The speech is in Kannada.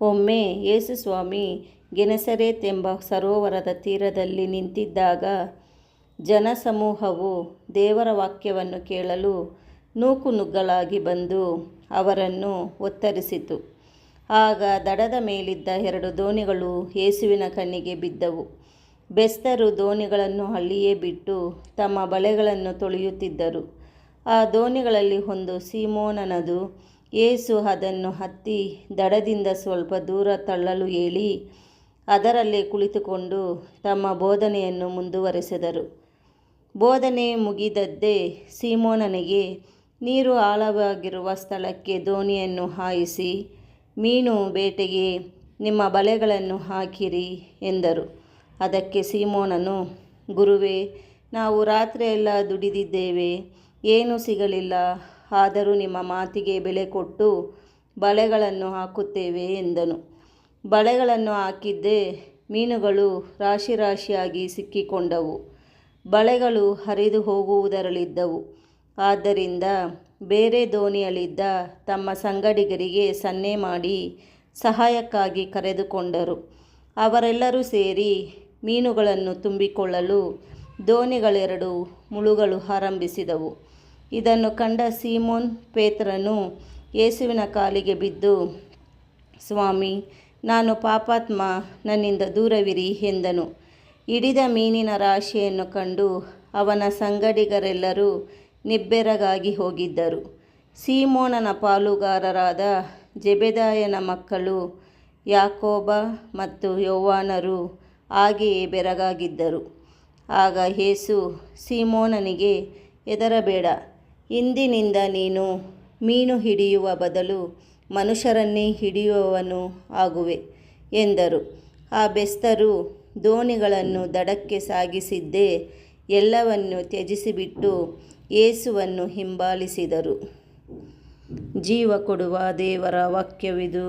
ಒಮ್ಮೆ ಯೇಸುಸ್ವಾಮಿ ಗೆನೆಸರೇತ್ ಎಂಬ ಸರೋವರದ ತೀರದಲ್ಲಿ ನಿಂತಿದ್ದಾಗ ಜನಸಮೂಹವು ದೇವರ ವಾಕ್ಯವನ್ನು ಕೇಳಲು ನೂಕುನುಗ್ಗಲಾಗಿ ಬಂದು ಅವರನ್ನು ಒತ್ತರಿಸಿತು. ಆಗ ದಡದ ಮೇಲಿದ್ದ 2 ದೋಣಿಗಳು ಯೇಸುವಿನ ಕಣ್ಣಿಗೆ ಬಿದ್ದವು. ಬೆಸ್ತರು ದೋಣಿಗಳನ್ನು ಅಲ್ಲಿಯೇ ಬಿಟ್ಟು ತಮ್ಮ ಬಲೆಗಳನ್ನು ತೊಳೆಯುತ್ತಿದ್ದರು. ಆ ದೋಣಿಗಳಲ್ಲಿ ಒಂದು ಸೀಮೋನನದು. ಯೇಸು ಅದನ್ನು ಹತ್ತಿ ದಡದಿಂದ ಸ್ವಲ್ಪ ದೂರ ತಳ್ಳಲು ಹೇಳಿ ಅದರಲ್ಲೇ ಕುಳಿತುಕೊಂಡು ತಮ್ಮ ಬೋಧನೆಯನ್ನು ಮುಂದುವರೆಸಿದರು. ಬೋಧನೆ ಮುಗಿದದ್ದೇ ಸೀಮೋನನಿಗೆ, ನೀರು ಆಳವಾಗಿರುವ ಸ್ಥಳಕ್ಕೆ ದೋಣಿಯನ್ನು ಹಾಯಿಸಿ ಮೀನು ಬೇಟೆಗೆ ನಿಮ್ಮ ಬಲೆಗಳನ್ನು ಹಾಕಿರಿ ಎಂದರು. ಅದಕ್ಕೆ ಸೀಮೋನನು, ಗುರುವೇ, ನಾವು ರಾತ್ರಿಯೆಲ್ಲ ದುಡಿದಿದ್ದೇವೆ, ಏನೂ ಸಿಗಲಿಲ್ಲ. ಆದರೂ ನಿಮ್ಮ ಮಾತಿಗೆ ಬೆಲೆ ಕೊಟ್ಟು ಬಲೆಗಳನ್ನು ಹಾಕುತ್ತೇವೆ ಎಂದನು. ಬಲೆಗಳನ್ನು ಹಾಕಿದ್ದೇ ಮೀನುಗಳು ರಾಶಿ ರಾಶಿಯಾಗಿ ಸಿಕ್ಕಿಕೊಂಡವು. ಬಲೆಗಳು ಹರಿದು ಹೋಗುವುದರಲ್ಲಿದ್ದವು. ಆದ್ದರಿಂದ ಬೇರೆ ದೋಣಿಯಲ್ಲಿದ್ದ ತಮ್ಮ ಸಂಗಡಿಗರಿಗೆ ಸನ್ನೆ ಮಾಡಿ ಸಹಾಯಕ್ಕಾಗಿ ಕರೆದುಕೊಂಡರು. ಅವರೆಲ್ಲರೂ ಸೇರಿ ಮೀನುಗಳನ್ನು ತುಂಬಿಕೊಳ್ಳಲು ದೋಣಿಗಳೆರಡು ಮುಳುಗಲು ಆರಂಭಿಸಿದವು. ಇದನ್ನು ಕಂಡ ಸೀಮೋನ್ ಪೇತ್ರನು ಯೇಸುವಿನ ಕಾಲಿಗೆ ಬಿದ್ದು, ಸ್ವಾಮಿ, ನಾನು ಪಾಪಾತ್ಮ, ನನ್ನಿಂದ ದೂರವಿರಿ ಎಂದನು. ಹಿಡಿದ ಮೀನಿನ ರಾಶಿಯನ್ನು ಕಂಡು ಅವನ ಸಂಗಡಿಗರೆಲ್ಲರೂ ನಿಬ್ಬೆರಗಾಗಿ ಹೋಗಿದ್ದರು. ಸೀಮೋನನ ಪಾಲುಗಾರರಾದ ಜೆಬೆದಾಯನ ಮಕ್ಕಳು ಯಾಕೋಬ ಮತ್ತು ಯೋಹಾನರು ಹಾಗೆಯೇ ಬೆರಗಾಗಿದ್ದರು. ಆಗ ಯೇಸು ಸೀಮೋನನಿಗೆ, ಹೆದರಬೇಡ, ಇಂದಿನಿಂದ ನೀನು ಮೀನು ಹಿಡಿಯುವ ಬದಲು ಮನುಷ್ಯರನ್ನೇ ಹಿಡಿಯುವವನು ಆಗುವೆ ಎಂದರು. ಆ ಬೆಸ್ತರು ದೋಣಿಗಳನ್ನು ದಡಕ್ಕೆ ಸಾಗಿಸಿದ್ದೇ ಎಲ್ಲವನ್ನೂ ತ್ಯಜಿಸಿಬಿಟ್ಟು ಯೇಸುವನ್ನು ಹಿಂಬಾಲಿಸಿದರು. ಜೀವ ಕೊಡುವ ದೇವರ ವಾಕ್ಯವಿದು.